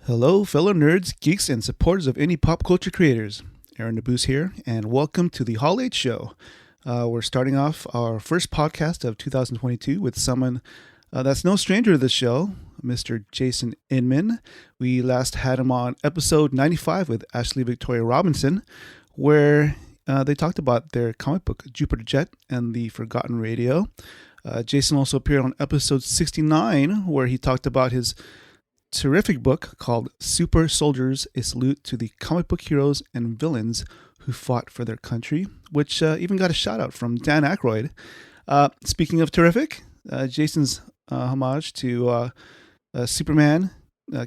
Hello, fellow nerds, geeks, and supporters of any pop culture creators. Aaron DeBoos here, and welcome to the Hall H Show. We're starting off our first podcast of 2022 with someone that's no stranger to the show, Mr. Jason Inman. We last had him on episode 95 with Ashley Victoria Robinson, where they talked about their comic book, Jupiter Jet and the Forgotten Radio. Jason also appeared on episode 69, where he talked about his terrific book called Super Soldiers, a salute to the comic book heroes and villains who fought for their country, which even got a shout out from Dan Ackroyd. Speaking of terrific, Jason's homage to Superman,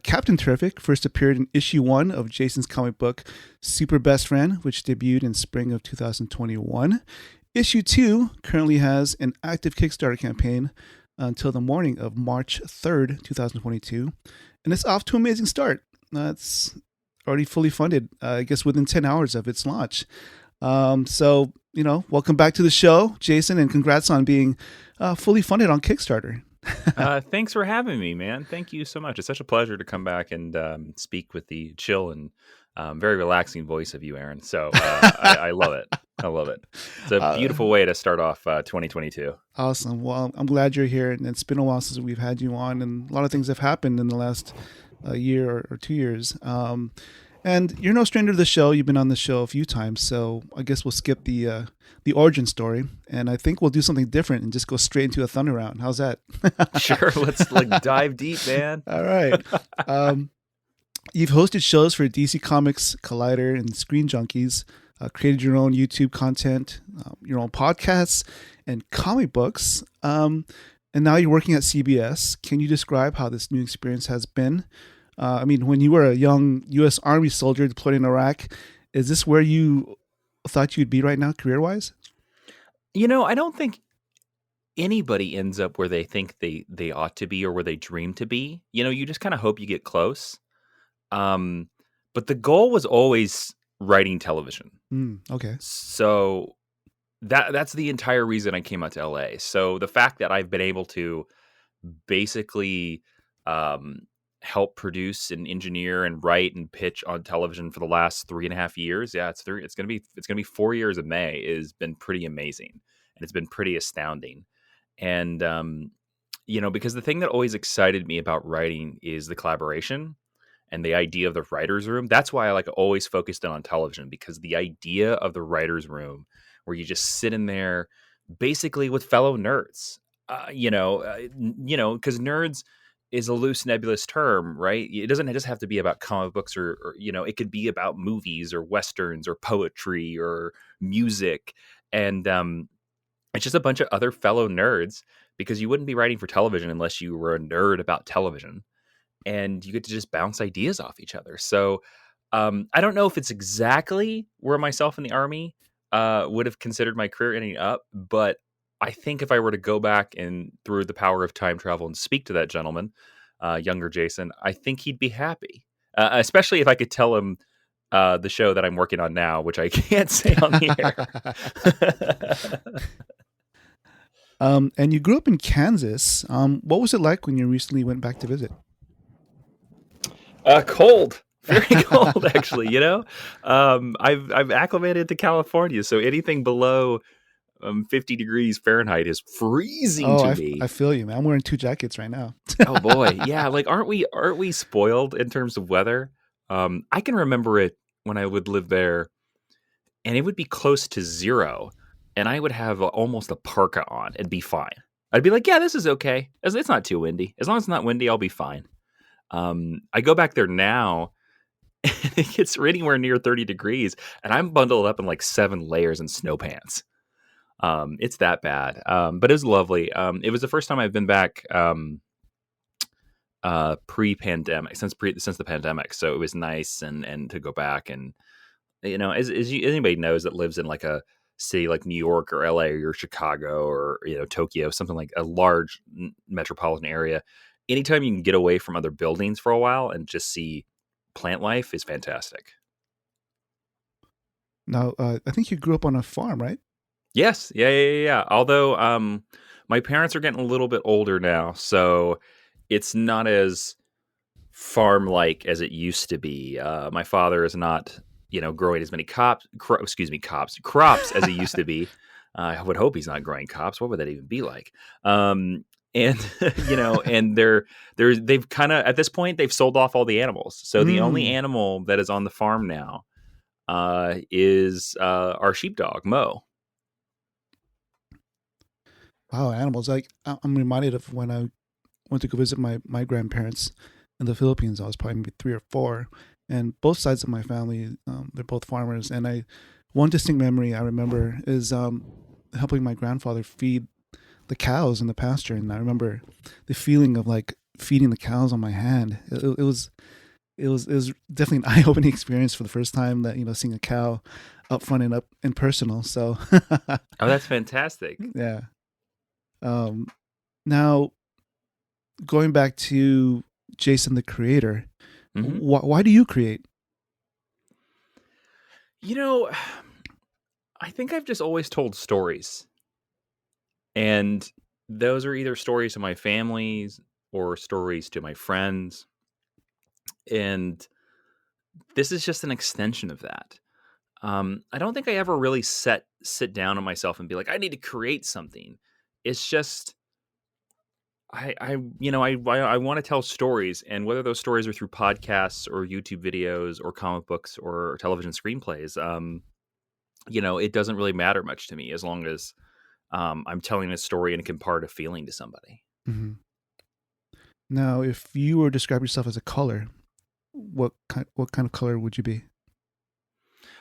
Captain Terrific, first appeared in issue 1 of Jason's comic book Super Best Friend, which debuted in spring of 2021. Issue 2 currently has an active Kickstarter campaign until the morning of March 3rd, 2022. And it's off to an amazing start. It's already fully funded, I guess, within 10 hours of its launch. So, welcome back to the show, Jason, and congrats on being fully funded on Kickstarter. Thanks for having me, man. Thank you so much. It's such a pleasure to come back and speak with the chill and very relaxing voice of you, Aaron. So I love it. I love it. It's a beautiful way to start off 2022. Awesome. Well, I'm glad you're here. And it's been a while since we've had you on, and a lot of things have happened in the last year or 2 years. And you're no stranger to the show. You've been on the show a few times. So I guess we'll skip the origin story. And I think we'll do something different and just go straight into a thunder round. How's that? Sure. Let's dive deep, man. All right. You've hosted shows for DC Comics, Collider, and Screen Junkies. Created your own YouTube content, your own podcasts, and comic books. And now you're working at CBS. Can you describe how this new experience has been? When you were a young U.S. Army soldier deployed in Iraq, is this where you thought you'd be right now, career-wise? I don't think anybody ends up where they think they ought to be or where they dream to be. You just kind of hope you get close. But the goal was always writing television. Okay. So that's the entire reason I came out to LA. So the fact that I've been able to basically help produce and engineer and write and pitch on television for the last 3.5 years. Yeah, it's gonna be 4 years in May. Has been pretty amazing, and it's been pretty astounding. And because the thing that always excited me about writing is the collaboration and the idea of the writer's room. That's why I always focused on television, because the idea of the writer's room where you just sit in there basically with fellow nerds, because nerds is a loose, nebulous term, right? It doesn't just have to be about comic books or it could be about movies or Westerns or poetry or music. And it's just a bunch of other fellow nerds, because you wouldn't be writing for television unless you were a nerd about television. And you get to just bounce ideas off each other. So I don't know if it's exactly where myself in the Army would have considered my career ending up, but I think if I were to go back and through the power of time travel and speak to that gentleman, younger Jason, I think he'd be happy, especially if I could tell him the show that I'm working on now, which I can't say on the air. And you grew up in Kansas. What was it like when you recently went back to visit? Cold, very cold, actually. I've acclimated to California, so anything below 50 degrees Fahrenheit is freezing to me. I feel you, man. I'm wearing 2 jackets right now. Oh boy, yeah. Aren't we spoiled in terms of weather? I can remember it when I would live there, and it would be close to 0, and I would have almost a parka on. It'd be fine. I'd be like, yeah, this is okay. It's not too windy. As long as it's not windy, I'll be fine. I go back there now, and it gets anywhere near 30 degrees, and I'm bundled up in 7 layers and snow pants. It's that bad. But it was lovely. It was the first time I've been back pre-pandemic, since the pandemic. So it was nice and to go back and anybody knows that lives in like a city like New York or LA or Chicago or Tokyo, something like a large metropolitan area. Anytime you can get away from other buildings for a while and just see plant life is fantastic. Now, I think you grew up on a farm, right? Yes. Yeah. Although my parents are getting a little bit older now, so it's not as farm-like as it used to be. My father is not, growing as many crops as he used to be. I would hope he's not growing crops. What would that even be like? And and they've kind of, at this point, they've sold off all the animals. So the only Mm. animal that is on the farm now is our sheepdog Mo. Wow, animals. Like I'm reminded of when I went to go visit my grandparents in the Philippines. I was probably maybe 3 or 4, and both sides of my family, they're both farmers. And one distinct memory I remember is helping my grandfather feed the cows in the pasture, and I remember the feeling of like feeding the cows on my hand. It was definitely an eye opening experience for the first time that seeing a cow up front and up and personal. So Oh, that's fantastic. yeah. Um, Now going back to Jason the creator, Hmm. why do you create? You know, I think I've just always told stories. And those are either stories to my families or stories to my friends. And this is just an extension of that. I don't think I ever really sit down on myself and be like, I need to create something. It's just I want to tell stories, and whether those stories are through podcasts or YouTube videos or comic books or television screenplays, it doesn't really matter much to me as long as I'm telling a story and can impart a feeling to somebody. Hmm. Now, if you were to describe yourself as a color, what kind of color would you be?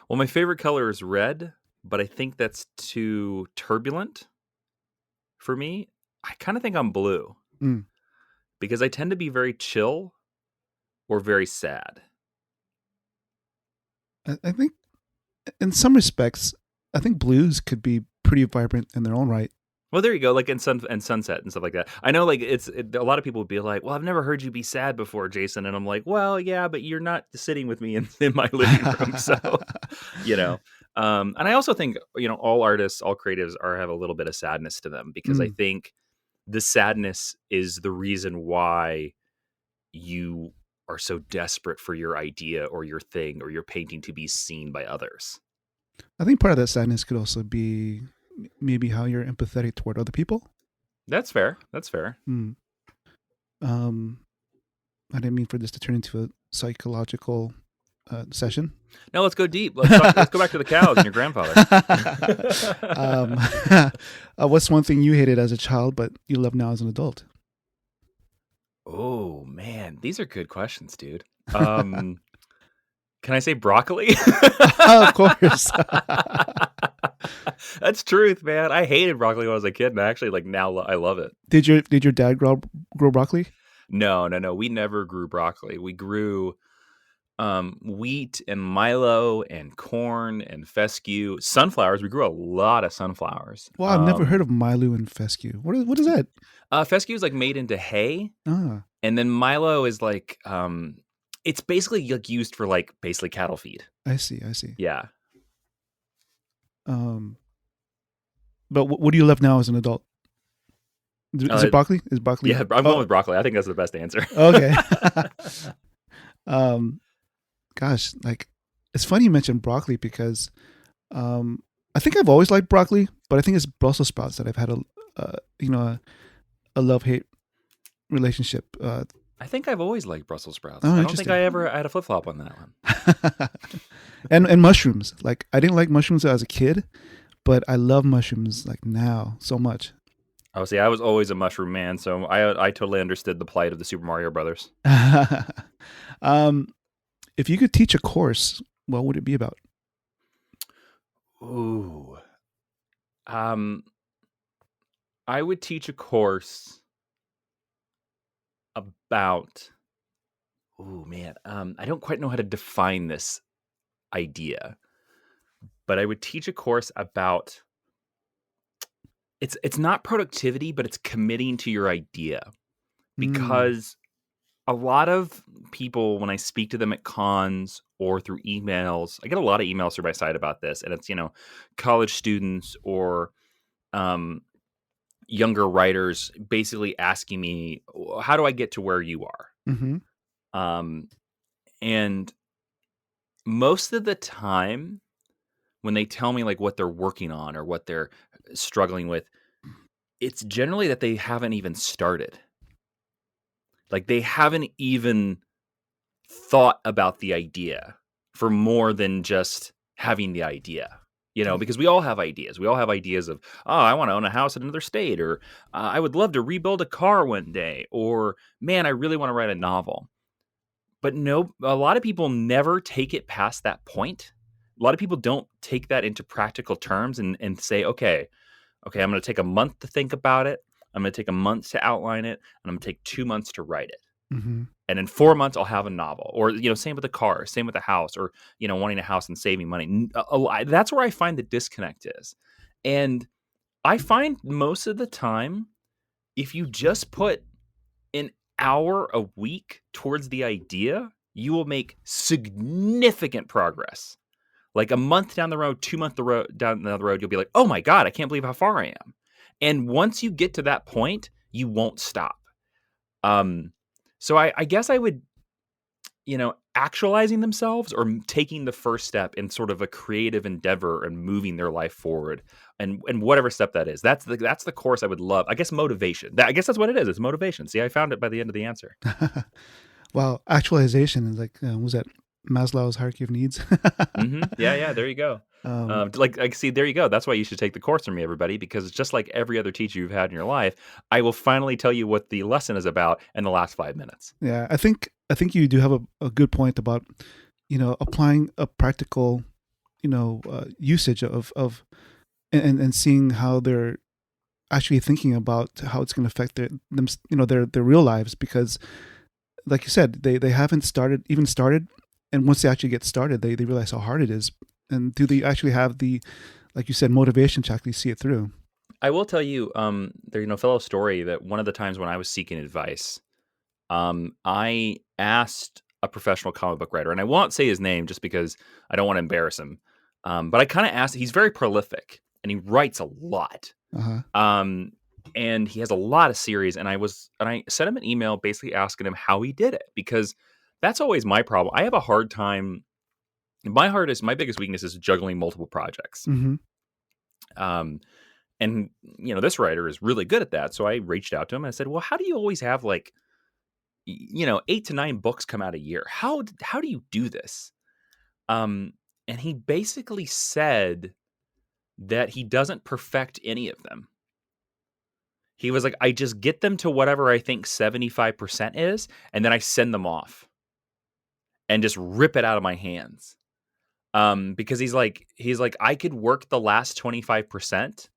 Well, my favorite color is red, but I think that's too turbulent for me. I kind of think I'm blue Mm. because I tend to be very chill or very sad. I think in some respects, I think blues could be pretty vibrant in their own right. Well, there you go, like in sunset and stuff like that. I know, like a lot of people would be like, "Well, I've never heard you be sad before, Jason," and I'm like, "Well, yeah, but you're not sitting with me in my living room, so you know." And I also think all artists, all creatives have a little bit of sadness to them because I Mm. think the sadness is the reason why you are so desperate for your idea or your thing or your painting to be seen by others. I think part of that sadness could also be maybe how you're empathetic toward other people. That's fair. That's fair. Mm. Um, I didn't mean for this to turn into a psychological session. Now let's go deep. Let's go back to the cows and your grandfather. um, what's one thing you hated as a child but you love now as an adult? Oh man, these are good questions, dude. Can I say broccoli? Of course. That's truth, man. I hated broccoli when I was a kid, and I actually like now I love it. Did your dad grow broccoli? No. We never grew broccoli. We grew wheat and milo and corn and fescue, sunflowers. We grew a lot of sunflowers. Well, I've never heard of Milo and fescue. What is that? Fescue is like made into hay, Ah, and then milo is like it's basically like used for like basically cattle feed. I see. I see. Yeah. Um, but what do you love now as an adult? Is it broccoli? Is broccoli? Yeah, I'm going with broccoli. I think that's the best answer. Okay. um, Gosh, like it's funny you mentioned broccoli because I think I've always liked broccoli, but I think it's Brussels sprouts that I've had a love hate relationship. I think I've always liked Brussels sprouts. Oh, I don't think interesting. I ever had a flip flop on that one. And mushrooms. Like I didn't like mushrooms as a kid, but I love mushrooms like now so much. Oh, see, I was always a mushroom man, so I totally understood the plight of the Super Mario Brothers. um, if you could teach a course, what would it be about? Ooh. Um, I would teach a course about, oh man, I don't quite know how to define this idea, but I would teach a course about, it's not productivity, but it's committing to your idea. Mm. Because a lot of people, when I speak to them at cons or through emails, I get a lot of emails through my site about this, and it's, college students or um, younger writers basically asking me, how do I get to where you are? Mm-hmm. Um, and most of the time, when they tell me like what they're working on or what they're struggling with, it's generally that they haven't even started. Like they haven't even thought about the idea for more than just having the idea. Because we all have ideas. We all have ideas of, oh, I want to own a house in another state, or I would love to rebuild a car one day, or man, I really want to write a novel. But no, a lot of people never take it past that point. A lot of people don't take that into practical terms and say, okay, I'm going to take a month to think about it. I'm going to take a month to outline it, and I'm going to take 2 months to write it. Mm-hmm. And in 4 months, I'll have a novel. Or, same with the car, same with the house, or, wanting a house and saving money. That's where I find the disconnect is. And I find most of the time, if you just put an hour a week towards the idea, you will make significant progress. Like a month down the road, 2 months down the road, you'll be like, oh my God, I can't believe how far I am. And once you get to that point, you won't stop. So I guess I would, actualizing themselves or taking the first step in sort of a creative endeavor and moving their life forward, and whatever step that is. That's the course I would love. I guess motivation. I guess that's what it is. It's motivation. See, I found it by the end of the answer. Well, actualization is like, was that Maslow's hierarchy of needs? Yeah. There you go. um, See, there you go. That's why you should take the course from me, everybody, because just like every other teacher you've had in your life, I will finally tell you what the lesson is about in the last 5 minutes. yeah, I think you do have a good point about, applying a practical, usage of and seeing how they're actually thinking about how it's going to affect their real lives, because like you said, they haven't started, and once they actually get started, they realize how hard it is. And do they actually have the, like you said, motivation to actually see it through? I will tell you, fellow story, that one of the times when I was seeking advice, I asked a professional comic book writer, and I won't say his name just because I don't want to embarrass him. But I kind of asked. He's very prolific, and he writes a lot. Uh-huh. And he has a lot of series. And I sent him an email basically asking him how he did it, because that's always my problem. I have a hard time. My biggest weakness is juggling multiple projects. Mm-hmm. And this writer is really good at that. So I reached out to him and I said, well, how do you always have 8 to 9 books come out a year? How do you do this? And he basically said that he doesn't perfect any of them. He was like, I just get them to whatever I think 75% is, and then I send them off and just rip it out of my hands. Because he's like, I could work the last 25%.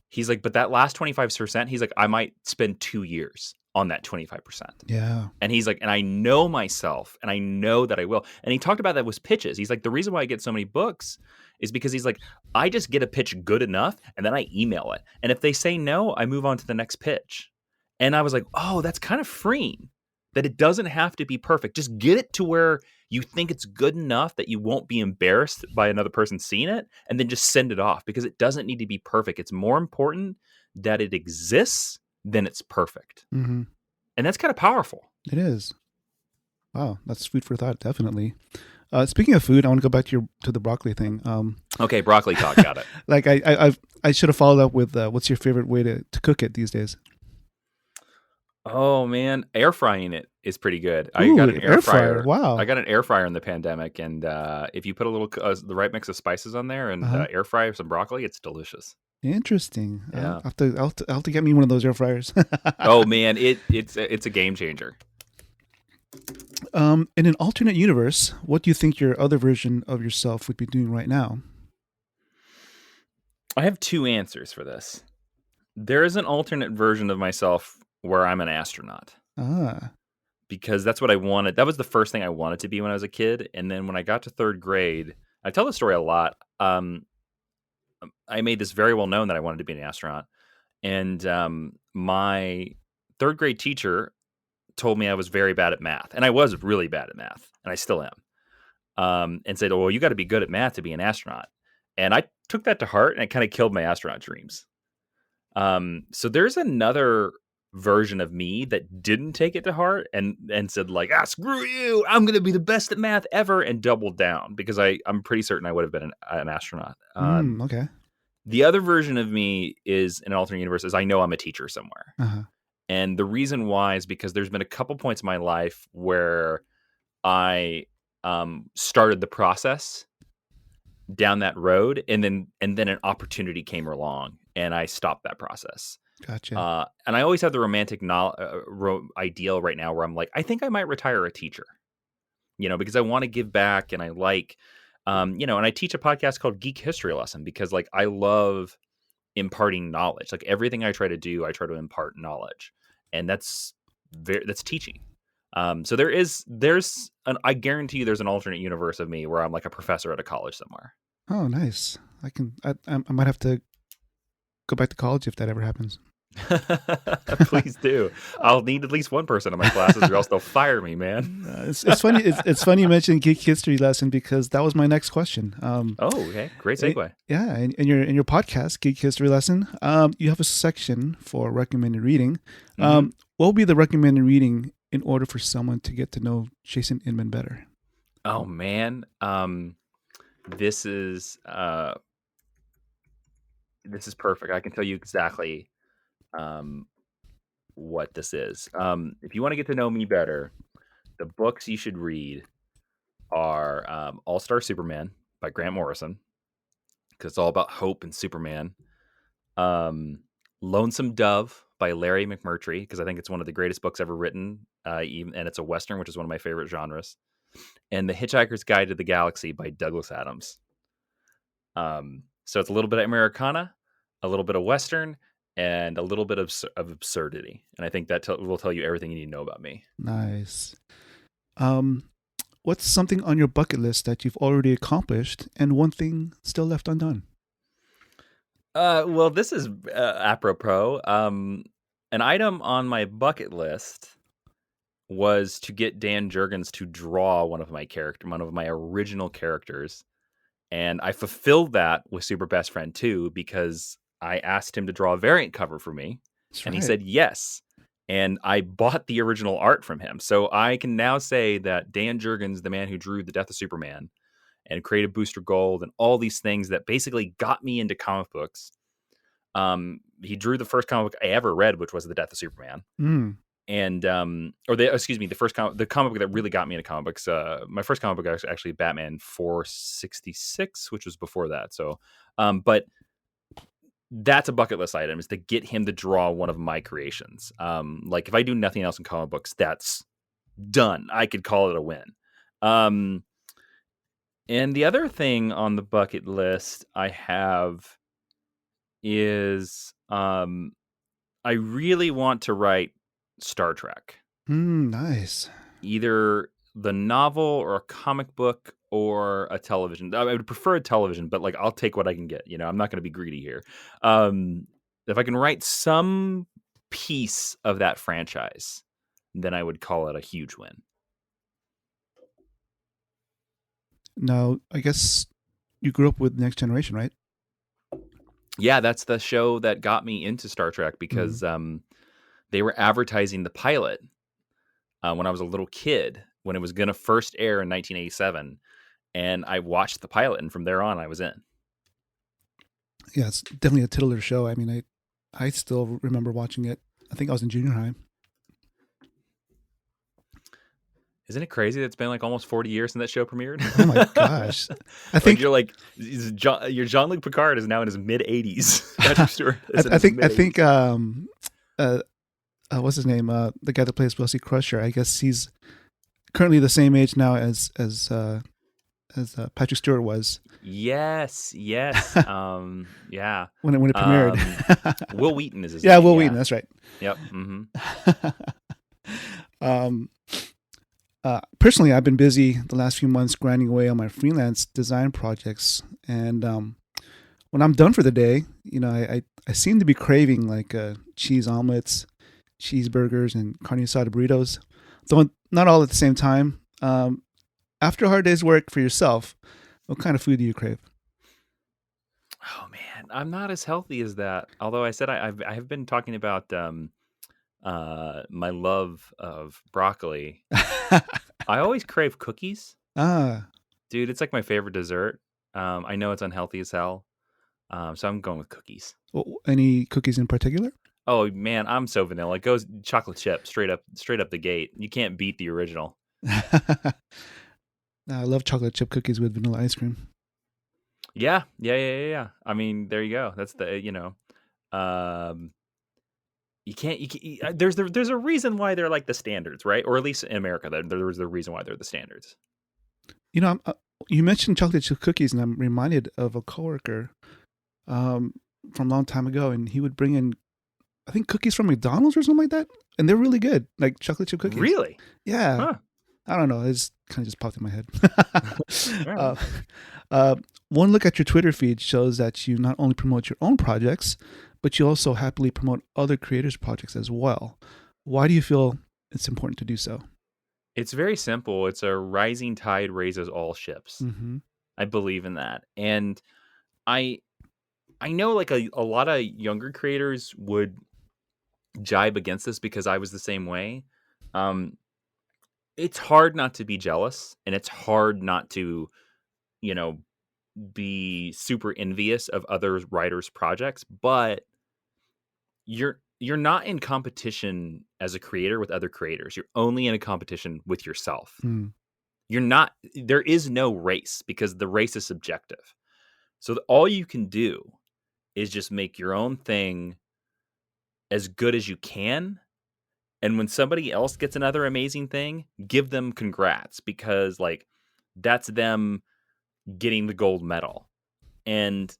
He's like, but that last 25%, he's like, I might spend 2 years on that 25%. Yeah. And he's like, and I know myself, and I know that I will. And he talked about that with pitches. He's like, the reason why I get so many books is because he's like, I just get a pitch good enough, and then I email it. And if they say no, I move on to the next pitch. And I was like, oh, that's kind of freeing, that it doesn't have to be perfect. Just get it to where you think it's good enough that you won't be embarrassed by another person seeing it, and then just send it off, because it doesn't need to be perfect. It's more important that it exists than it's perfect. Mm-hmm. And that's kind of powerful. It is. Wow, that's food for thought, definitely. Speaking of food, I want to go back to the broccoli thing. Okay, broccoli talk, got it. Like I should have followed up with what's your favorite way to cook it these days? Oh man, air frying it is pretty good. Ooh, I got an air fryer. Wow. I got an air fryer in the pandemic, and if you put a little the right mix of spices on there and air fry some broccoli, it's delicious. Interesting. Yeah. I'll have to get me one of those air fryers. Oh man, it's a game changer. In an alternate universe, what do you think your other version of yourself would be doing right now? I have 2 answers for this. There is an alternate version of myself where I'm an astronaut. Ah. because that's what I wanted. That was the first thing I wanted to be when I was a kid. And then when I got to third grade, I tell the story a lot. I made this very well known that I wanted to be an astronaut. And my third grade teacher told me I was very bad at math. And I was really bad at math, and I still am. And said, "Oh, well, you got to be good at math to be an astronaut." And I took that to heart, and it kind of killed my astronaut dreams. So there's another version of me that didn't take it to heart and said like, screw you, I'm going to be the best at math ever, and doubled down because I'm pretty certain I would have been an astronaut. Okay. The other version of me is in an alternate universe is I know I'm a teacher somewhere. Uh-huh. And the reason why is because there's been a couple points in my life where I started the process down that road, and then an opportunity came along, and I stopped that process. Gotcha. And I always have the romantic ideal right now where I'm like, I think I might retire a teacher, because I want to give back, and I like, and I teach a podcast called Geek History Lesson because like I love imparting knowledge. Like everything I try to do, I try to impart knowledge, and that's teaching. So I guarantee you there's an alternate universe of me where I'm like a professor at a college somewhere. Oh, nice. I might have to go back to college if that ever happens. Please do. I'll need at least one person in my classes, or else they'll fire me, man. It's funny. It's funny you mentioned Geek History Lesson because that was my next question. Okay, great segue. Yeah, in your podcast, Geek History Lesson, you have a section for recommended reading. What will be the recommended reading in order for someone to get to know Jason Inman better? Oh man, this is perfect. I can tell you exactly what this is. If you want to get to know me better, the books you should read are All-Star Superman by Grant Morrison, because it's all about hope and Superman. Lonesome Dove by Larry McMurtry, because I think it's one of the greatest books ever written, and it's a Western, which is one of my favorite genres. And The Hitchhiker's Guide to the Galaxy by Douglas Adams. So it's a little bit of Americana, a little bit of Western, and a little bit of absurdity. And I think that will tell you everything you need to know about me. Nice. What's something on your bucket list that you've already accomplished and one thing still left undone? Well, this is apropos. An item on my bucket list was to get Dan Jurgens to draw one of my original characters. And I fulfilled that with Super Best Friend 2 because I asked him to draw a variant cover for me. That's right. He said yes. And I bought the original art from him. So I can now say that Dan Jurgens, the man who drew The Death of Superman and created Booster Gold and all these things that basically got me into comic books. He drew the first comic book I ever read, which was The Death of Superman. And the comic book that really got me into comic books. My first comic book was actually Batman 466, which was before that. So, but that's a bucket list item, is to get him to draw one of my creations. Like if I do nothing else in comic books, that's done. I could call it a win. And the other thing on the bucket list I have is I really want to write Star Trek. Nice. Either the novel or a comic book or a television. I would prefer a television, but like I'll take what I can get. I'm not going to be greedy here. If I can write some piece of that franchise, then I would call it a huge win. Now, I guess you grew up with Next Generation, right? Yeah, that's the show that got me into Star Trek because they were advertising the pilot when I was a little kid, when it was going to first air in 1987. And I watched the pilot, and from there on, I was in. Yeah, it's definitely a titular show. I mean, I still remember watching it. I think I was in junior high. Isn't it crazy that it's been like almost 40 years since that show premiered? Oh my gosh. I think your Jean-Luc Picard is now in his mid 80s. Patrick Stewart I think what's his name? The guy that plays Wesley Crusher. I guess he's currently the same age now as Patrick Stewart was. Yes. Yeah. When it premiered. Will Wheaton is his name. Will Wheaton, that's right. Yep. um, Personally, I've been busy the last few months grinding away on my freelance design projects, and when I'm done for the day, I seem to be craving like cheese omelets, cheeseburgers, and carne asada burritos. Though not all at the same time. After a hard day's work for yourself, what kind of food do you crave? Oh man, I'm not as healthy as that. Although I said I have been talking about my love of broccoli. I always crave cookies, Ah, dude. It's like my favorite dessert. I know it's unhealthy as hell, so I'm going with cookies. any cookies in particular? Oh man, I'm so vanilla. It goes chocolate chip straight up the gate. You can't beat the original. I love chocolate chip cookies with vanilla ice cream. Yeah. I mean, there you go. That's um, there's a reason why they're like the standards, right? Or at least in America, there's the reason why they're the standards. You mentioned chocolate chip cookies, and I'm reminded of a coworker um, from a long time ago, and he would bring in, I think, cookies from McDonald's or something like that, and they're really good, like chocolate chip cookies. Really? Yeah, Huh. I don't know. It's kind of just popped in my head. Yeah. uh, one look at your Twitter feed shows that you not only promote your own projects, but you also happily promote other creators' projects as well. Why do you feel it's important to do so? It's very simple. It's a rising tide raises all ships. Mm-hmm. I believe in that. And I I know like a lot of younger creators would jibe against this because I was the same way. Um it's hard not to be jealous and it's hard not to, you know, be super envious of other writers' projects, but you're not in competition as a creator with other creators. You're only in a competition with yourself. Mm. You're not There is no race because the race is subjective. So all you can do is just make your own thing as good as you can. And when somebody else gets another amazing thing, give them congrats because like that's them getting the gold medal. And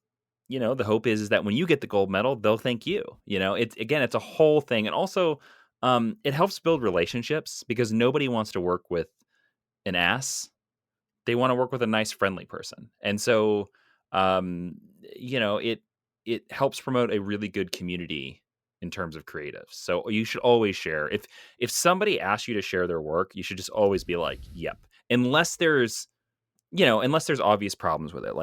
the hope is that when you get the gold medal, they'll thank you. It's a whole thing. And also it helps build relationships because nobody wants to work with an ass. They want to work with a nice, friendly person. And so, it helps promote a really good community in terms of creatives. So you should always share. If somebody asks you to share their work, you should just always be like, "Yep." Unless there's obvious problems with it,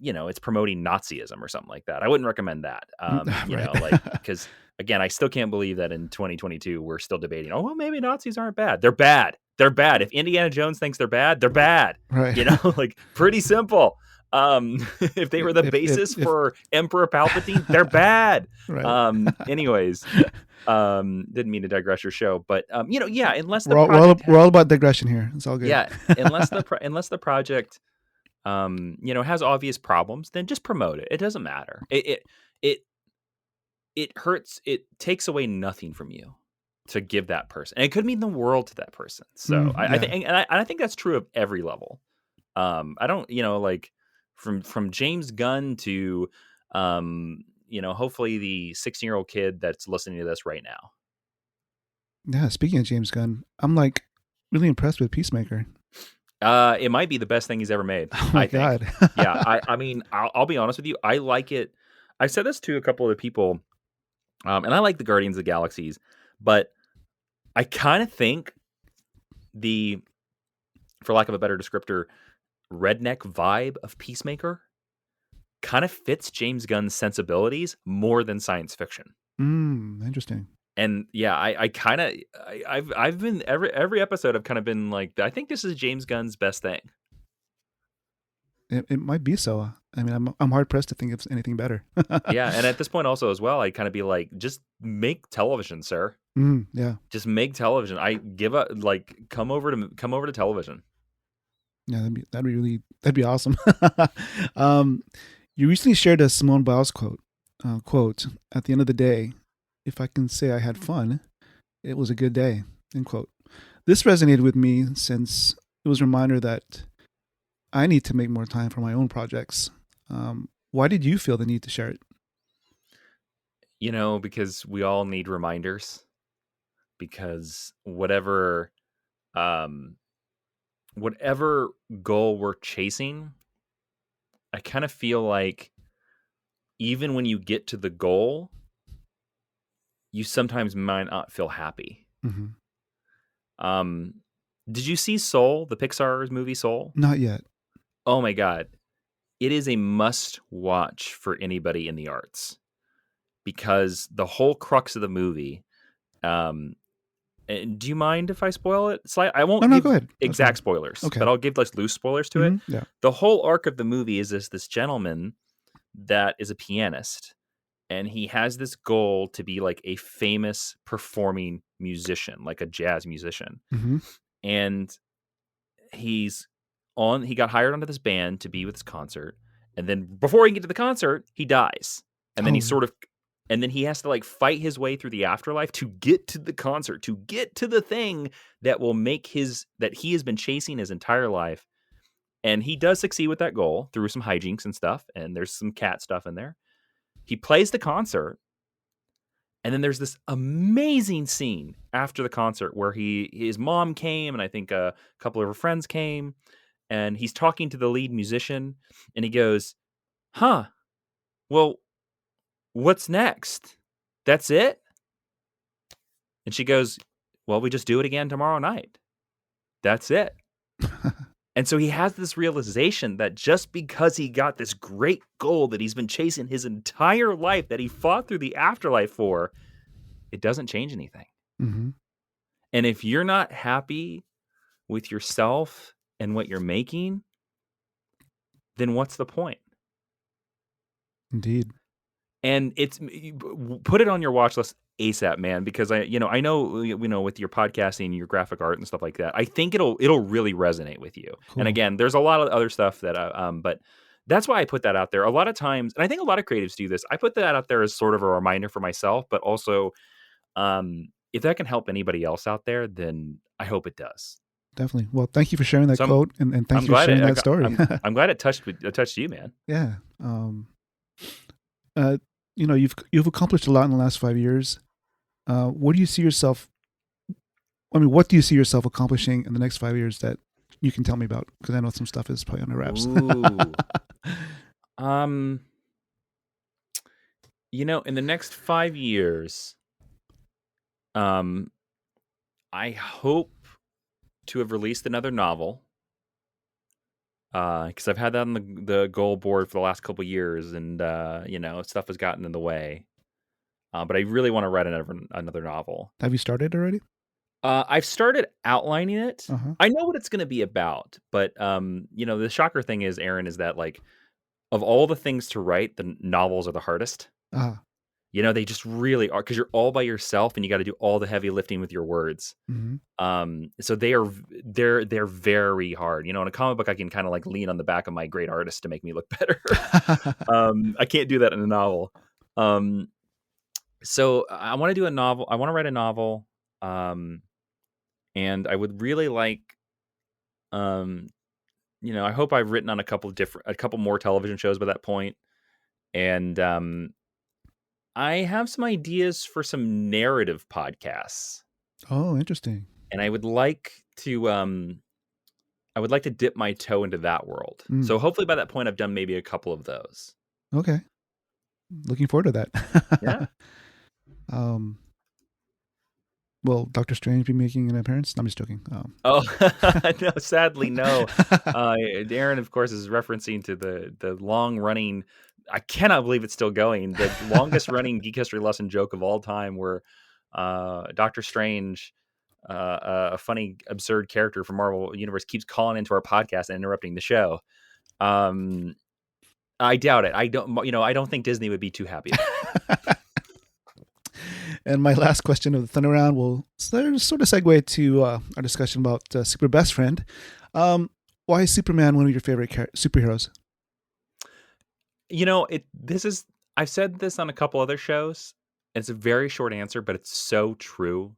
it's promoting Nazism or something like that. I wouldn't recommend that. Right. Because again, I still can't believe that in 2022 we're still debating. Oh, well, maybe Nazis aren't bad. They're bad. They're bad. If Indiana Jones thinks they're bad, they're bad. Right. Like pretty simple. If they were the basis for Emperor Palpatine, they're bad. Right. Anyways, didn't mean to digress your show, but unless the We're all about digression here. It's all good. yeah, unless the project has obvious problems, then just promote it. It doesn't matter. It hurts. It takes away nothing from you to give that person, and it could mean the world to that person. So I think, and I think that's true of every level. I don't, like from James Gunn to, hopefully the 16-year-old kid that's listening to this right now. Yeah. Speaking of James Gunn, I'm like really impressed with Peacemaker. It might be the best thing he's ever made. Oh my God. Yeah. I mean, I'll be honest with you. I like it. I've said this to a couple of people, and I like the Guardians of the Galaxies, but I kind of think for lack of a better descriptor, redneck vibe of Peacemaker kind of fits James Gunn's sensibilities more than science fiction. Interesting. And yeah, I've been every episode I've kind of been like, I think this is James Gunn's best thing. It might be so. I mean, I'm hard pressed to think of anything better. Yeah, and at this point also as well, I'd kind of be like, just make television, sir. Yeah. Just make television. I give up. Like, come over to television. Yeah, that'd be awesome. You recently shared a Simone Biles quote. Quote: "At the end of the day, if I can say I had fun, it was a good day." End quote. This resonated with me since it was a reminder that I need to make more time for my own projects. Why did you feel the need to share it? Because we all need reminders. because um, whatever goal we're chasing, I kind of feel like even when you get to the goal, you sometimes might not feel happy. Mm-hmm. Did you see Soul, the Pixar's movie Soul? Not yet. Oh my God. It is a must watch for anybody in the arts, because the whole crux of the movie, and do you mind if I spoil it? I No, won't no, go give ahead. That's fine. exact spoilers, Okay. but I'll give like loose spoilers to it. Mm-hmm. Yeah. The whole arc of the movie is this gentleman that is a pianist, and he has this goal to be like a famous performing musician, like a jazz musician. Mm-hmm. And he got hired onto this band to be with this concert, and then before he can get to the concert, he dies. And then Oh. and then he has to like fight his way through the afterlife to get to the concert, to get to the thing that will make that he has been chasing his entire life. And he does succeed with that goal through some hijinks and stuff, and there's some cat stuff in there. He plays the concert, and then there's this amazing scene after the concert where his mom came, and I think a couple of her friends came, and he's talking to the lead musician, and he goes, "Huh, well, what's next? That's it?" And she goes, "Well, we just do it again tomorrow night. That's it." And so he has this realization that just because he got this great goal that he's been chasing his entire life, that he fought through the afterlife for, it doesn't change anything. Mm-hmm. And if you're not happy with yourself and what you're making, then what's the point? Indeed. And put it on your watch list ASAP, man, because I know with your podcasting, your graphic art and stuff like that, I think it'll really resonate with you. Cool. And again, there's a lot of other stuff that but that's why I put that out there. A lot of times, and I think a lot of creatives do this, I put that out there as sort of a reminder for myself, but also if that can help anybody else out there, then I hope it does. Definitely. Well, thank you for sharing that quote, and thank you for sharing that story. I'm glad it touched you, man. Yeah. You've accomplished a lot in the last 5 years. What do you see yourself? I mean, what do you see yourself accomplishing in the next 5 years that you can tell me about? Because I know some stuff is probably on the wraps. In the next 5 years, I hope to have released another novel. Because I've had that on the goal board for the last couple of years, and stuff has gotten in the way. But I really want to write another novel. Have you started already? I've started outlining it. Uh-huh. I know what it's going to be about, but the shocker thing is, Aaron, is that like of all the things to write, the novels are the hardest. They just really are, because you're all by yourself and you got to do all the heavy lifting with your words. Mm-hmm. So they're very hard. In a comic book, I can kind of like lean on the back of my great artist to make me look better. I can't do that in a novel. So I want to do a novel. I want to write a novel. And I would really like, I hope I've written on a couple more television shows by that point. And, I have some ideas for some narrative podcasts. Oh, interesting. And I would like to dip my toe into that world. So hopefully by that point I've done maybe a couple of those. Okay. Looking forward to that. Yeah. Will Doctor Strange be making an appearance? No, I'm just joking. No, sadly no. Darren, of course, is referencing to the long running. I cannot believe it's still going. The longest running Geek History Lesson joke of all time, where Doctor Strange, a funny, absurd character from Marvel Universe, keeps calling into our podcast and interrupting the show. I doubt it. I don't think Disney would be too happy. And my last question of the Thunder Round will sort of segue to our discussion about Super Best Friend. Why is Superman one of your favorite superheroes? I've said this on a couple other shows. It's a very short answer, but it's so true.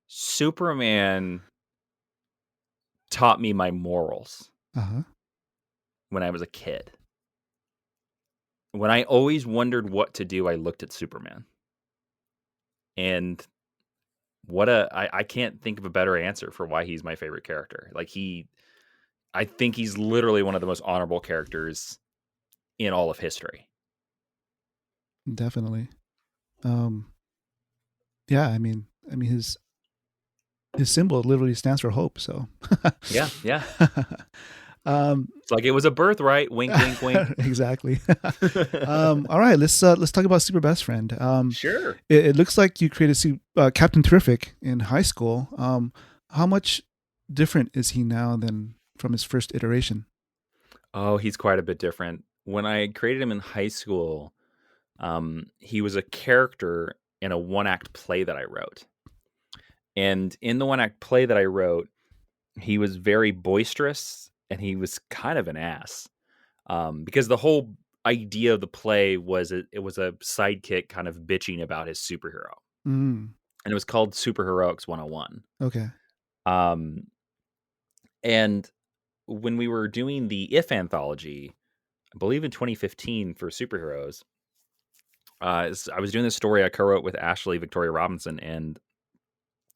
Superman taught me my morals when I was a kid. When I always wondered what to do, I looked at Superman. And I can't think of a better answer for why he's my favorite character. Like I think he's literally one of the most honorable characters in all of history. Definitely. Um, yeah, his symbol literally stands for hope. So, Yeah, yeah. um, It's like it was a birthright. Wink, wink, wink. exactly. All right, let's talk about Super Best Friend. Sure. It looks like you created Captain Terrific in high school. How much different is he now than from his first iteration? Oh, he's quite a bit different. When I created him in high school, he was a character in a one-act play that I wrote. And in the one-act play that I wrote, he was very boisterous and he was kind of an ass. Because the whole idea of the play was it was a sidekick kind of bitching about his superhero. Mm, And it was called Superheroics 101. okay. Um, and when we were doing the If anthology, I believe in 2015 for superheroes, I was doing this story I co-wrote with Ashley Victoria Robinson, and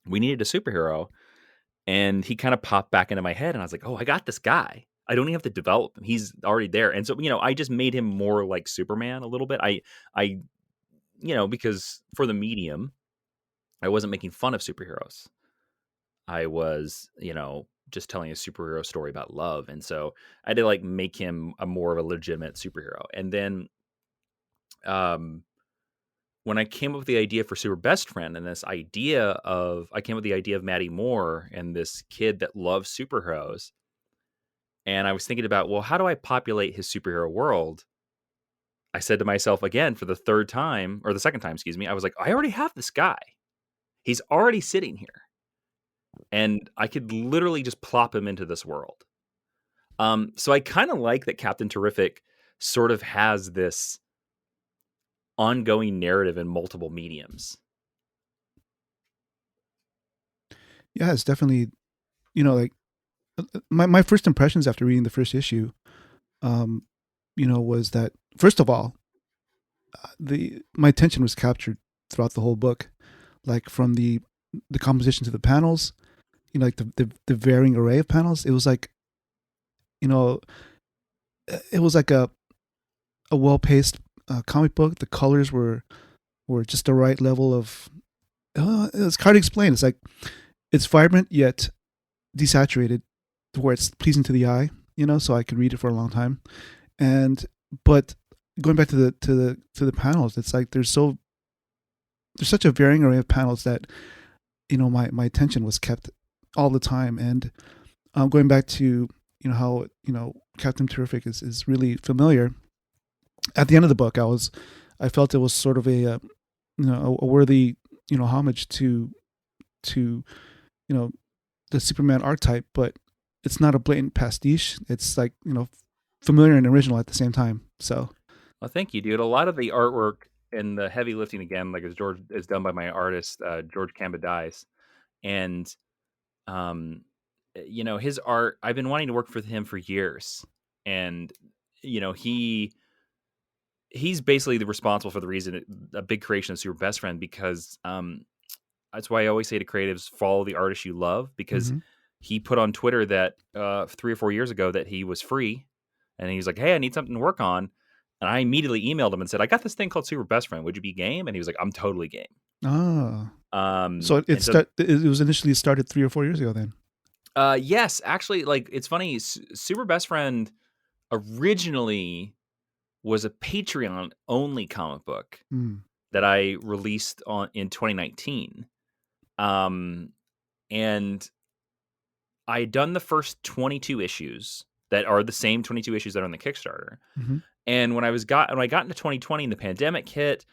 we needed a superhero. And he kind of popped back into my head, and I was like, "Oh, I got this guy. I don't even have to develop him. He's already there." And so, I just made him more like Superman a little bit. I, because for the medium, I wasn't making fun of superheroes. I was, just telling a superhero story about love, and so I had to like make him a more of a legitimate superhero. And then, when I came up with the idea for Super Best Friend, and I came up with the idea of Maddie Moore and this kid that loves superheroes. And I was thinking about, well, how do I populate his superhero world? I said to myself again for the third time, or the second time, excuse me, I was like, I already have this guy. He's already sitting here. And I could literally just plop him into this world. So I kind of like that Captain Terrific sort of has this ongoing narrative in multiple mediums. Yeah, it's definitely, like my first impressions after reading the first issue, um, was that first of all, my attention was captured throughout the whole book, like from the composition to the panels, like the varying array of panels. It was like, you know, it was like a well paced comic book. The colors were just the right level of. It's hard to explain. It's like it's vibrant yet desaturated, to where it's pleasing to the eye. So I could read it for a long time. But going back to the panels, it's like there's such a varying array of panels that my attention was kept all the time. And going back to how Captain Terrific is really familiar. At the end of the book, I felt it was sort of a worthy homage to the Superman archetype, but it's not a blatant pastiche. It's like familiar and original at the same time. So, well, thank you, dude. A lot of the artwork and the heavy lifting again, like is done by my artist George Cambadice, and his art. I've been wanting to work with him for years, and he's basically the responsible for the reason a big creation of Super Best Friend, because that's why I always say to creatives, follow the artist you love, because he put on Twitter that 3 or 4 years ago that he was free, and he was like, "Hey, I need something to work on." And I immediately emailed him and said, "I got this thing called Super Best Friend. Would you be game?" And he was like, "I'm totally game." So it was initially started 3 or 4 years ago then. Yes, actually, like it's funny. Super Best Friend originally was a Patreon only comic book that I released in 2019. And I had done the first 22 issues that are the same 22 issues that are on the Kickstarter. And when I got into 2020 and the pandemic hit,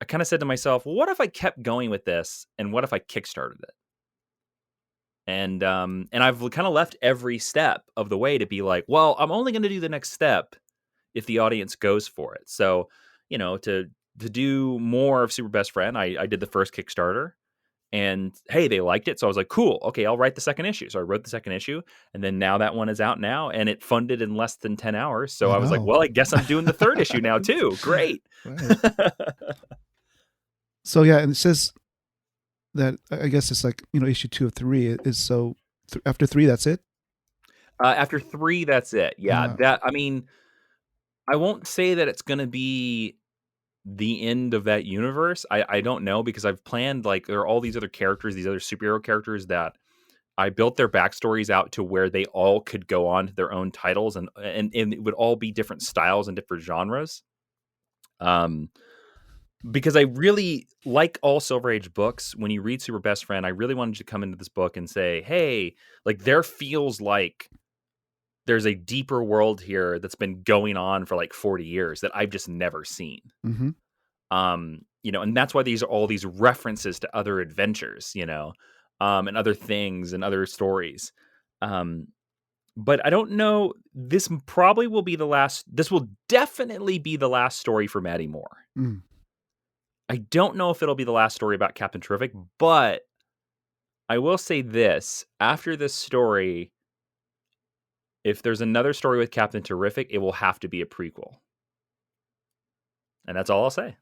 I kind of said to myself, well, what if I kept going with this, and what if I Kickstarted it? And I've kind of left every step of the way to be like, well, I'm only going to do the next step if the audience goes for it. So, to do more of Super Best Friend, I did the first Kickstarter, and hey, they liked it. So I was like, cool, okay, I'll write the second issue. So I wrote the second issue, and then now that one is out now, and it funded in less than 10 hours. So I was like, well, I guess I'm doing the third issue now too. Great. Right. So yeah, and it says that I guess it's like, issue 2 of 3 is so after 3 that's it. After 3, that's it. Yeah, Uh, I mean, I won't say that it's gonna be the end of that universe. I don't know, because I've planned, like, there are all these other characters, these other superhero characters that I built their backstories out to where they all could go on to their own titles, and it would all be different styles and different genres. Um, because I really like all Silver Age books. When you read Super Best Friend, I really wanted to come into this book and say, hey, like, there feels like there's a deeper world here that's been going on for like 40 years that I've just never seen. mm-hmm. And that's why these are all these references to other adventures, and other things and other stories. But I don't know. This probably will be the last. This will definitely be the last story for Maddie Moore. Mm. I don't know if it'll be the last story about Captain Terrific, but I will say this: after this story, if there's another story with Captain Terrific, it will have to be a prequel. And that's all I'll say.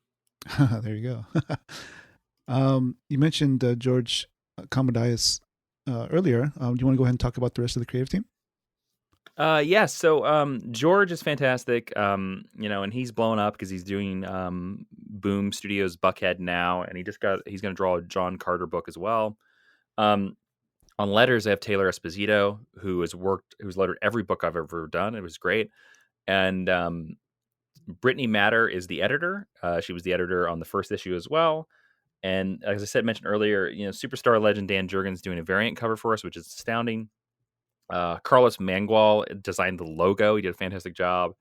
There you go. You mentioned George Commodius earlier. Do you want to go ahead and talk about the rest of the creative team? Yeah. So George is fantastic. And he's blown up because he's doing Boom Studios Buckhead now, and he's going to draw a John Carter book as well. On letters, I have Taylor Esposito, who's lettered every book I've ever done. It was great. And Brittany Matter is the editor. She was the editor on the first issue as well. And as I mentioned earlier, superstar legend Dan Jurgens doing a variant cover for us, which is astounding. Carlos Mangual designed the logo. He did a fantastic job.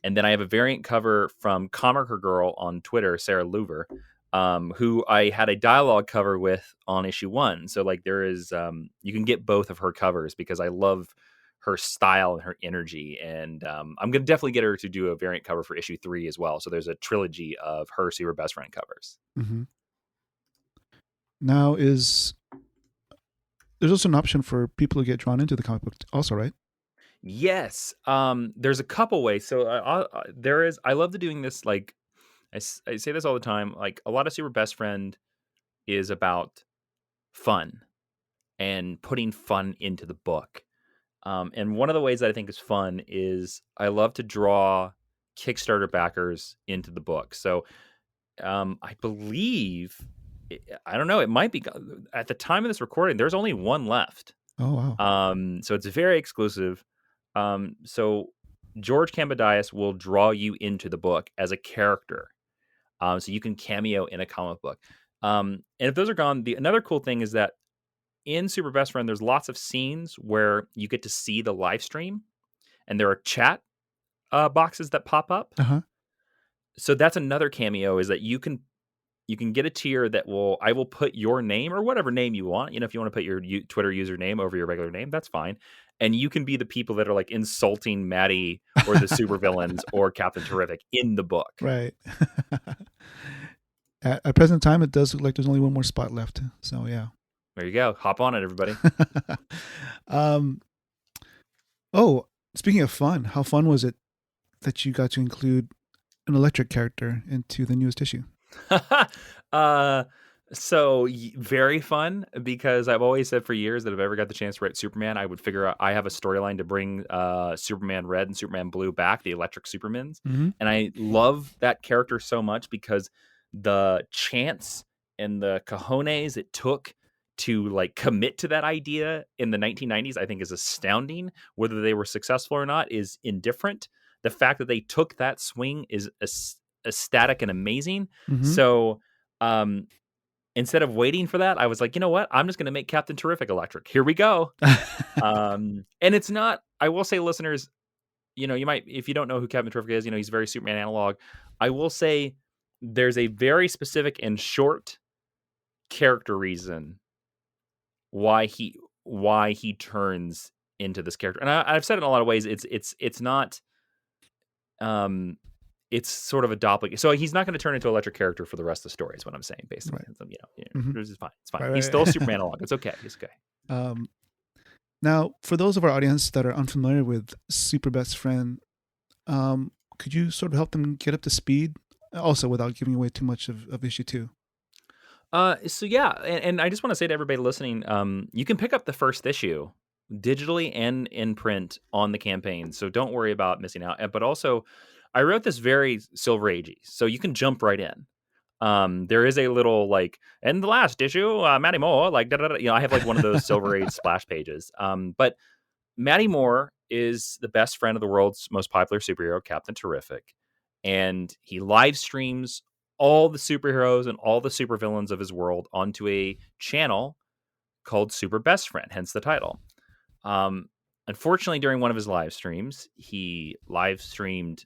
And then I have a variant cover from Comic Girl on Twitter, Sarah Louver, who I had a dialogue cover with on issue 1. So like there is, you can get both of her covers because I love her style and her energy. And I'm going to definitely get her to do a variant cover for issue 3 as well. So there's a trilogy of her Super Best Friend covers. Mm-hmm. Now there's also an option for people to get drawn into the comic book also, right? Yes. There's a couple ways. So I love doing this. Like I say this all the time, like a lot of Super Best Friend is about fun and putting fun into the book. And one of the ways that I think is fun is I love to draw Kickstarter backers into the book. So I believe, I don't know, it might be at the time of this recording, there's only one left. Oh, wow. So it's very exclusive. So George Commodius will draw you into the book as a character. So you can cameo in a comic book. And if those are gone, another cool thing is that in Super Best Friend, there's lots of scenes where you get to see the live stream, and there are chat boxes that pop up. Uh-huh. So that's another cameo, is that you can get a tier that I will put your name or whatever name you want. If you want to put your Twitter username over your regular name, that's fine. And you can be the people that are like insulting Maddie or the supervillains or Captain Terrific in the book. Right. At present time, it does look like there's only one more spot left. So yeah. There you go. Hop on it, everybody. Oh, speaking of fun, how fun was it that you got to include an electric character into the newest issue? So very fun, because I've always said for years that if I ever got the chance to write Superman, I would figure out, I have a storyline to bring Superman Red and Superman Blue back, the electric Supermans. Mm-hmm. And I love that character so much because the chance and the cojones it took to like commit to that idea in the 1990s, I think is astounding. Whether they were successful or not is indifferent. The fact that they took that swing is ecstatic and amazing. Mm-hmm. So instead of waiting for that, I was like, you know what? I'm just going to make Captain Terrific electric. Here we go. And it's not, I will say, listeners, you might, if you don't know who Captain Terrific is, he's very Superman analog. I will say there's a very specific and short character reason why he turns into this character. And I've said it in a lot of ways. It's not, it's sort of a doppelganger. So he's not going to turn into an electric character for the rest of the story, is what I'm saying, basically. Right. Mm-hmm. It's fine. It's fine. Right, he's still Superman analog. It's okay. It's okay. Now, for those of our audience that are unfamiliar with Super Best Friend, could you sort of help them get up to speed, also without giving away too much of issue 2? So yeah, and I just want to say to everybody listening, you can pick up the first issue digitally and in print on the campaign, so don't worry about missing out. But also, I wrote this very Silver Agey, so you can jump right in. There is a little like in the last issue, Matty Moore, like I have like one of those Silver Age splash pages. But Matty Moore is the best friend of the world's most popular superhero, Captain Terrific, and he live streams all the superheroes and all the supervillains of his world onto a channel called Super Best Friend, hence the title. Um, Unfortunately, during one of his live streams, he live streamed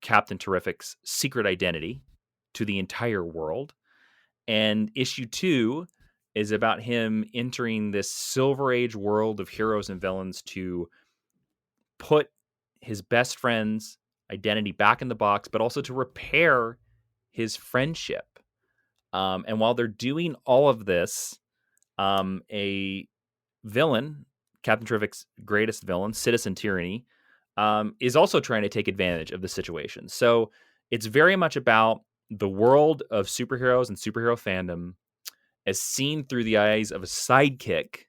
Captain Terrific's secret identity to the entire world. And issue 2 is about him entering this Silver Age world of heroes and villains to put his best friend's identity back in the box, but also to repair his friendship. And while they're doing all of this, a villain, Captain Terrific's greatest villain, Citizen Tyranny, is also trying to take advantage of the situation. So it's very much about the world of superheroes and superhero fandom as seen through the eyes of a sidekick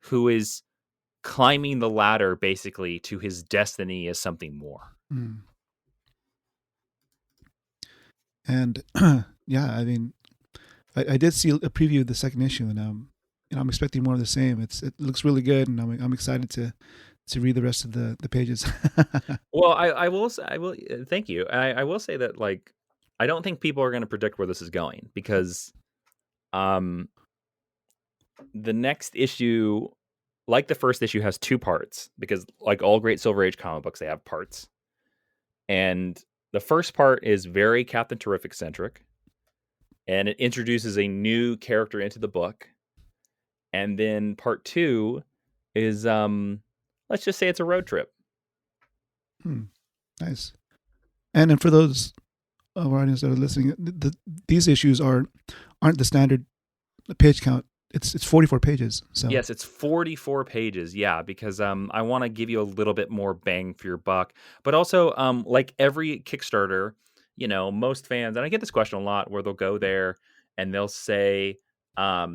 who is climbing the ladder basically to his destiny as something more. Mm. And yeah, I mean, I did see a preview of the second issue, and I'm expecting more of the same. It looks really good, and I'm excited to read the rest of the pages. Well, I will thank you. I will say that like I don't think people are going to predict where this is going because the next issue, like the first issue, has 2 parts because like all great Silver Age comic books, they have parts. And the first part is very Captain Terrific centric, and it introduces a new character into the book. And then part 2 is let's just say it's a road trip. Nice. And then for those of our audience that are listening, these issues aren't the standard page count. It's 44 pages. So yes, it's 44 pages. Yeah, because I want to give you a little bit more bang for your buck, but also like every Kickstarter, most fans, and I get this question a lot, where they'll go there and they'll say, "Why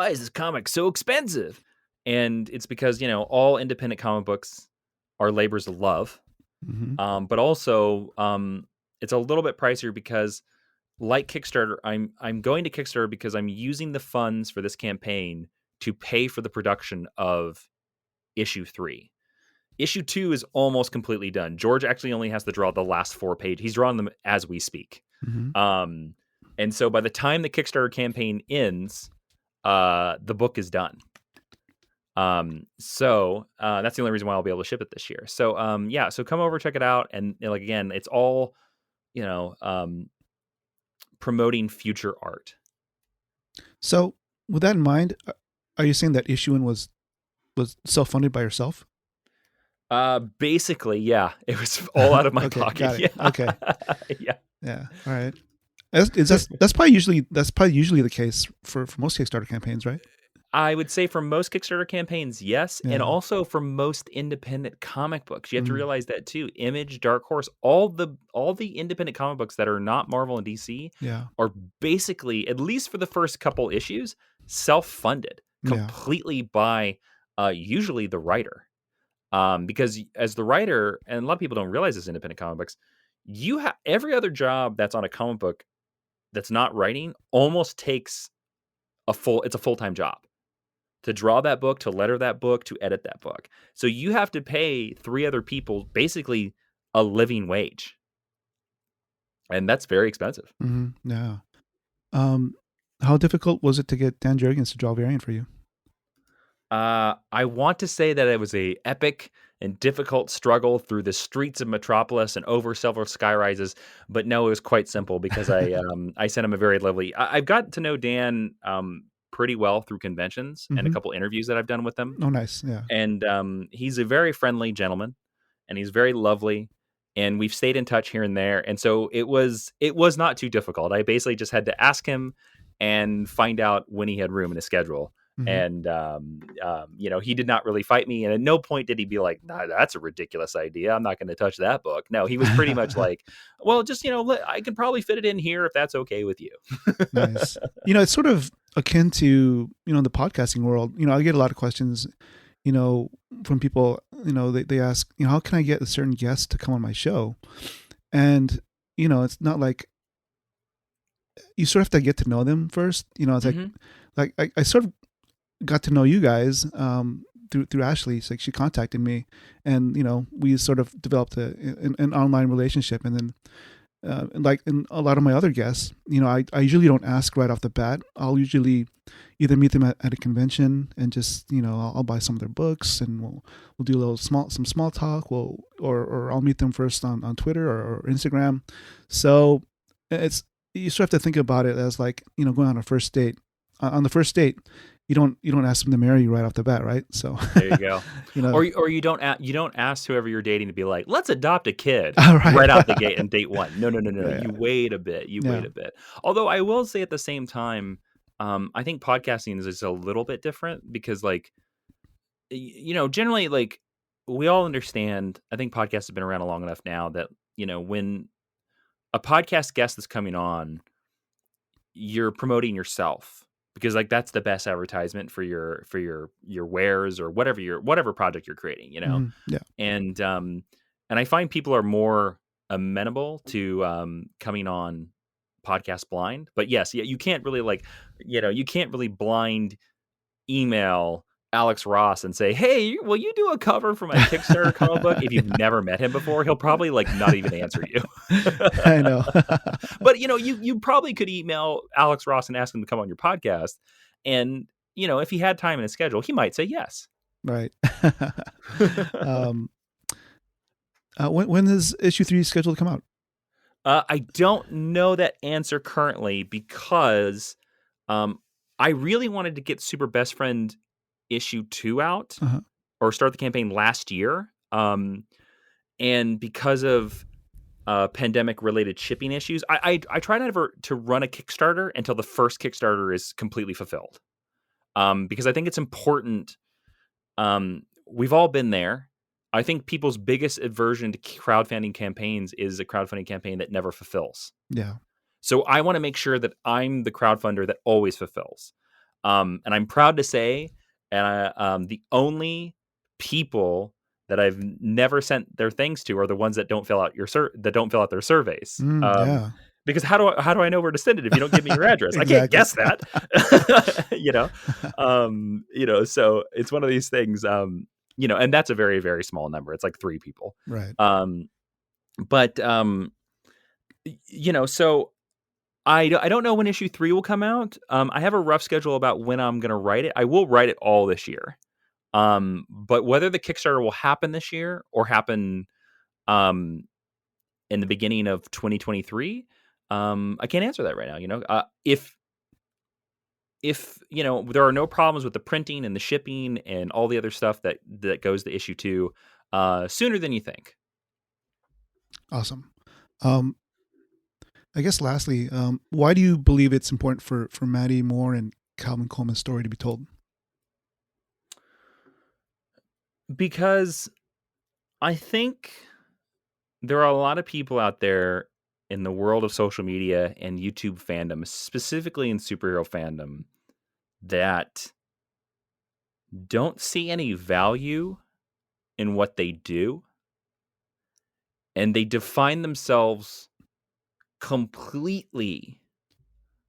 is this comic so expensive?" And it's because all independent comic books are labors of love, but also it's a little bit pricier because, like Kickstarter, I'm going to Kickstarter because I'm using the funds for this campaign to pay for the production of issue 3. Issue 2 is almost completely done. George actually only has to draw the last 4 pages. He's drawing them as we speak. And so by the time the Kickstarter campaign ends, the book is done. So that's the only reason why I'll be able to ship it this year. So yeah, so come over, check it out, and like again, it's all promoting future art. So with that in mind, are you saying that issue 1 was self-funded by yourself? Basically, yeah. It was all out of my pocket. Got it. Yeah. Okay. Yeah. All right. That's probably usually the case for most Kickstarter campaigns, right? I would say for most Kickstarter campaigns, yes, and also for most independent comic books. You have to realize that too. Image, Dark Horse, all the independent comic books that are not Marvel and DC are basically, at least for the first couple issues, self-funded completely by usually the writer. Because as the writer, and a lot of people don't realize this, independent comic books, you have every other job that's on a comic book that's not writing almost takes it's a full-time job. To draw that book, to letter that book, to edit that book. So you have to pay 3 other people basically a living wage. And that's very expensive. Yeah. How difficult was it to get Dan Jurgens to draw Variant for you? I want to say that it was a epic and difficult struggle through the streets of Metropolis and over several skyrises, but no, it was quite simple because I sent him a very lovely. I've got to know Dan pretty well through conventions and a couple interviews that I've done with him. Oh, nice. Yeah. And he's a very friendly gentleman, and he's very lovely, and we've stayed in touch here and there. And so it was not too difficult. I basically just had to ask him and find out when he had room in his schedule. Mm-hmm. And he did not really fight me, and at no point did he be like, "Nah, that's a ridiculous idea. I'm not going to touch that book." No, he was pretty much like, "Well, just I can probably fit it in here if that's okay with you." Nice. It's sort of akin to the podcasting world. I get a lot of questions, from people. They ask, how can I get a certain guest to come on my show? And it's not like you sort of have to get to know them first. It's Mm-hmm. like I sort of got to know you guys through Ashley. It's like she contacted me, and we sort of developed an online relationship. And then, like in a lot of my other guests, I usually don't ask right off the bat. I'll usually either meet them at a convention and just I'll buy some of their books, and we'll do some small talk. Or I'll meet them first on Twitter or Instagram. So it's you sort of have to think about it as like going on a first date. On the first date, you don't ask them to marry you right off the bat, right? So There you go. you know, Or you don't ask whoever you're dating to be like, "Let's adopt a kid." right, Right out the gate in date one. No, no, no, no, no. yeah, You wait a bit. You yeah, wait a bit. Although I will say at the same time, I think podcasting is just a little bit different because, like, generally, like, we all understand. I think podcasts have been around long enough now that when a podcast guest is coming on, you're promoting yourself because like that's the best advertisement for your wares or whatever project you're creating, yeah, and I find people are more amenable to coming on podcast blind. But yes, yeah, you can't really you can't really blind email Alex Ross and say, "Hey, will you do a cover for my Kickstarter comic book?" If you've never met him before, he'll probably like not even answer you. I know. But you probably could email Alex Ross and ask him to come on your podcast, and if he had time in his schedule, he might say yes. Right. um, when is issue 3 scheduled to come out? I don't know that answer currently because I really wanted to get Super Best Friend issue 2 out Uh-huh. or start the campaign last year. And because of pandemic related shipping issues, I try never to run a Kickstarter until the first Kickstarter is completely fulfilled. Because I think it's important. We've all been there. I think people's biggest aversion to crowdfunding campaigns is a crowdfunding campaign that never fulfills. Yeah. So I want to make sure that I'm the crowdfunder that always fulfills. And I'm proud to say, and the only people that I've never sent their things to are the ones that don't fill out their surveys. Yeah. Because how do I know where to send it if you don't give me your address? Exactly. I can't guess that. So it's one of these things. And that's a very, very small number. It's like 3 people. Right. So I don't know when issue 3 will come out. I have a rough schedule about when I'm going to write it. I will write it all this year. But whether the Kickstarter will happen this year or happen in the beginning of 2023, I can't answer that right now. If there are no problems with the printing and the shipping and all the other stuff that goes to issue 2 sooner than you think. Awesome. I guess lastly, why do you believe it's important for Maddie Moore and Calvin Coleman's story to be told? Because I think there are a lot of people out there in the world of social media and YouTube fandom, specifically in superhero fandom, that don't see any value in what they do. And they define themselves completely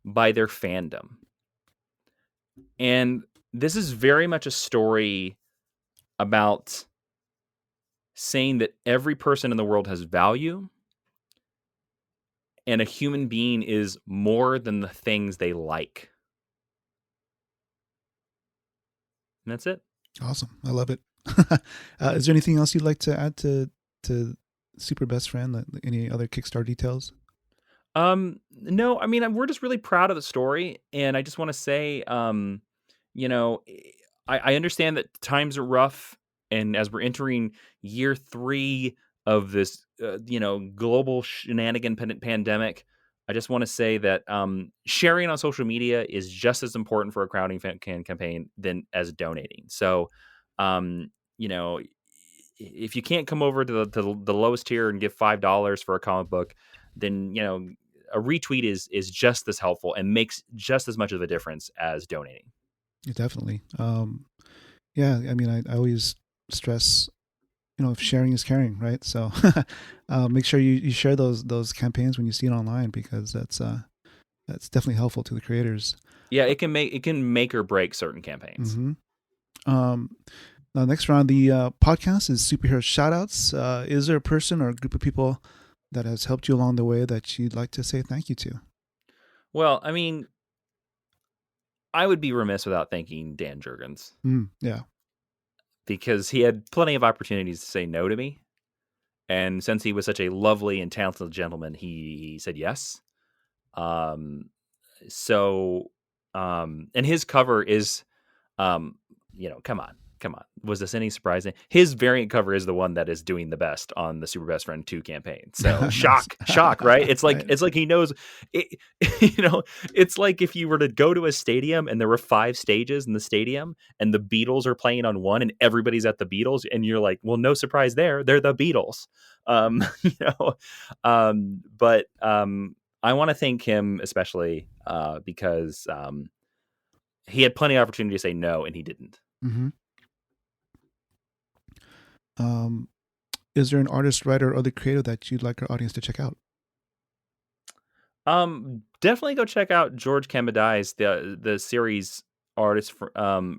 by their fandom. And this is very much a story about saying that every person in the world has value and a human being is more than the things they like. And that's it. Awesome. I love it. Is there anything else you'd like to add to Super Best Friend? Any other Kickstarter details? No, I mean, we're just really proud of the story. And I just want to say, I understand that times are rough. And as we're entering year 3 of this, global shenanigan pandemic, I just want to say that sharing on social media is just as important for a campaign than as donating. So, um, you know, if you can't come over to the lowest tier and give $5 for a comic book, then a retweet is just as helpful and makes just as much of a difference as donating. Yeah, definitely. Yeah, I mean, I always stress, if sharing is caring, right? So make sure you share those campaigns when you see it online, because that's definitely helpful to the creators. Yeah, it can make or break certain campaigns. Mm-hmm. Now, next round, the podcast is superhero shoutouts. Is there a person or a group of people that has helped you along the way that you'd like to say thank you to? Well, I mean, I would be remiss without thanking Dan Jurgens, Yeah. because he had plenty of opportunities to say no to me. And since he was such a lovely and talented gentleman, he said yes. Um, so, and his cover is, come on. Was this any surprising? His variant cover is the one that is doing the best on the Super Best Friend 2 campaign. So Nice. shock, right? It's like, Right. it's like he knows it, it's like if you were to go to a stadium and there were 5 stages in the stadium and the Beatles are playing on one and everybody's at the Beatles and you're like, well, no surprise there. They're the Beatles. You know, but I want to thank him especially because he had plenty of opportunity to say no and he didn't. Mm-hmm. Is there an artist, writer, or other creator that you'd like our audience to check out? Definitely go check out George Kambadai's the series artist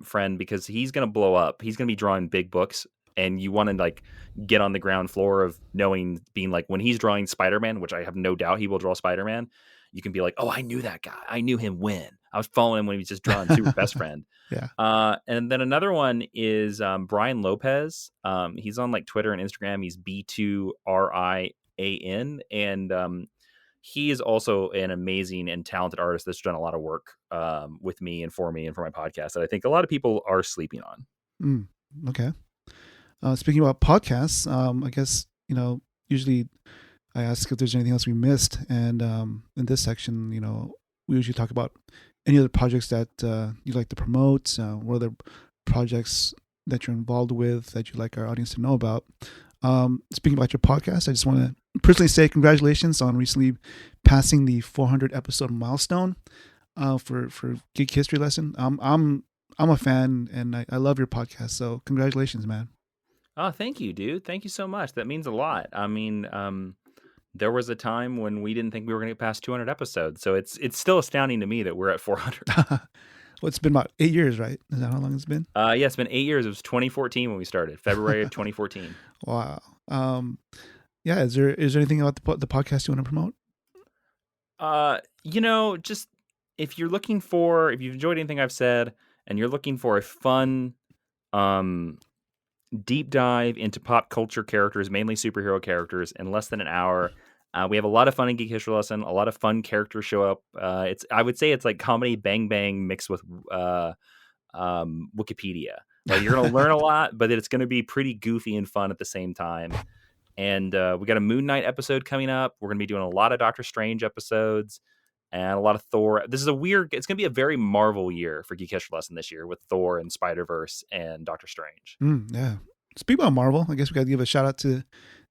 friend, because he's gonna blow up. He's gonna be drawing big books, and you want to like get on the ground floor of being like, when he's drawing Spider-Man, which I have no doubt he will draw Spider-Man. You can be like, oh, I knew that guy. I knew him when I was following him when he was just drawing Super Best Friend. Yeah. And then another one is Brian Lopez. He's on like Twitter and Instagram. He's B2RIAN, and he is also an amazing and talented artist that's done a lot of work with me and for my podcast that I think a lot of people are sleeping on. Okay. Speaking about podcasts, I guess, usually I ask if there's anything else we missed. And in this section, we usually talk about any other projects that you'd like to promote, what other projects that you're involved with that you'd like our audience to know about. Speaking about your podcast, I just want to personally say congratulations on recently passing the 400 episode milestone for Geek History Lesson. I'm a fan and I love your podcast, so congratulations, man. Oh, thank you, dude. Thank you so much. That means a lot. I mean, there was a time when we didn't think we were going to get past 200 episodes, so it's still astounding to me that we're at 400. Well, it's been about 8 years, right? Is that how long it's been? Yeah, it's been 8 years. It was 2014 when we started, February of 2014. Wow. Yeah. Is there anything about the podcast you want to promote? Just if you've enjoyed anything I've said and you're looking for a fun, deep dive into pop culture characters, mainly superhero characters, in less than an hour. We have a lot of fun in Geek History Lesson. A lot of fun characters show up. I would say it's like comedy Bang Bang mixed with Wikipedia. Like, you're going to learn a lot, but it's going to be pretty goofy and fun at the same time. And we got a Moon Knight episode coming up. We're going to be doing a lot of Doctor Strange episodes and a lot of Thor. It's going to be a very Marvel year for Geek History Lesson this year, with Thor and Spider-Verse and Doctor Strange. Yeah. Speaking about Marvel, I guess we got to give a shout out to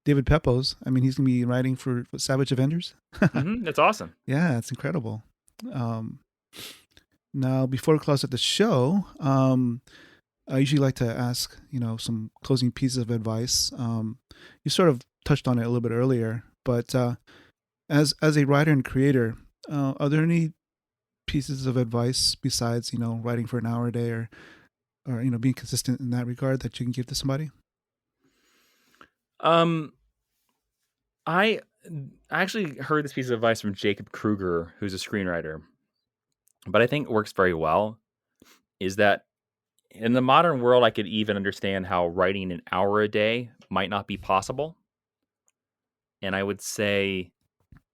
David Pepose. I mean, he's going to be writing for Savage Avengers. That's awesome. Yeah, it's incredible. Now, before we close out the show, I usually like to ask, some closing pieces of advice. You sort of touched on it a little bit earlier, but as a writer and creator, are there any pieces of advice besides, writing for an hour a day or being consistent in that regard that you can give to somebody? I actually heard this piece of advice from Jacob Kruger, who's a screenwriter, but I think it works very well, is that in the modern world, I could even understand how writing an hour a day might not be possible. And I would say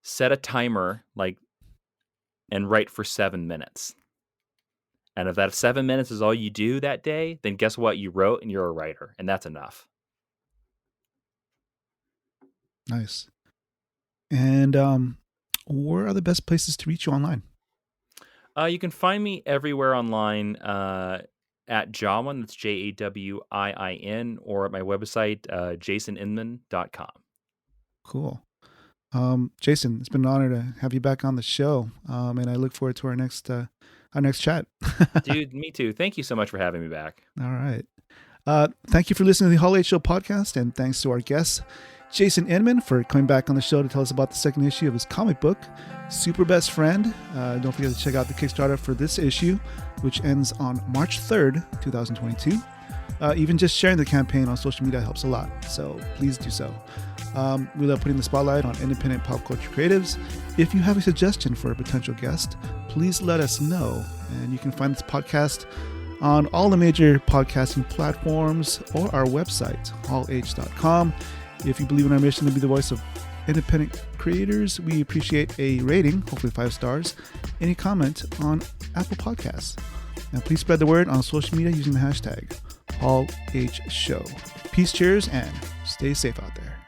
set a timer, and write for 7 minutes. And if that 7 minutes is all you do that day, then guess what? You wrote and you're a writer, and that's enough. Nice. And where are the best places to reach you online? You can find me everywhere online at Jawin, that's Jawiin, or at my website, jasoninman.com. Cool. Jason, it's been an honor to have you back on the show, and I look forward to our next chat. Dude, me too. Thank you so much for having me back. All right. Thank you for listening to the Hall H Show podcast, and thanks to our guest, Jason Inman, for coming back on the show to tell us about the second issue of his comic book, Super Best Friend. Don't forget to check out the Kickstarter for this issue, which ends on March 3rd, 2022. Even just sharing the campaign on social media helps a lot, so please do so. We love putting the spotlight on independent pop culture creatives. If you have a suggestion for a potential guest, please let us know. And you can find this podcast on all the major podcasting platforms or our website, hallh.com. If you believe in our mission to be the voice of independent creators, we appreciate a rating, hopefully 5 stars, any comment on Apple Podcasts. Now, please spread the word on social media using the hashtag HallHShow. Peace, cheers, and stay safe out there.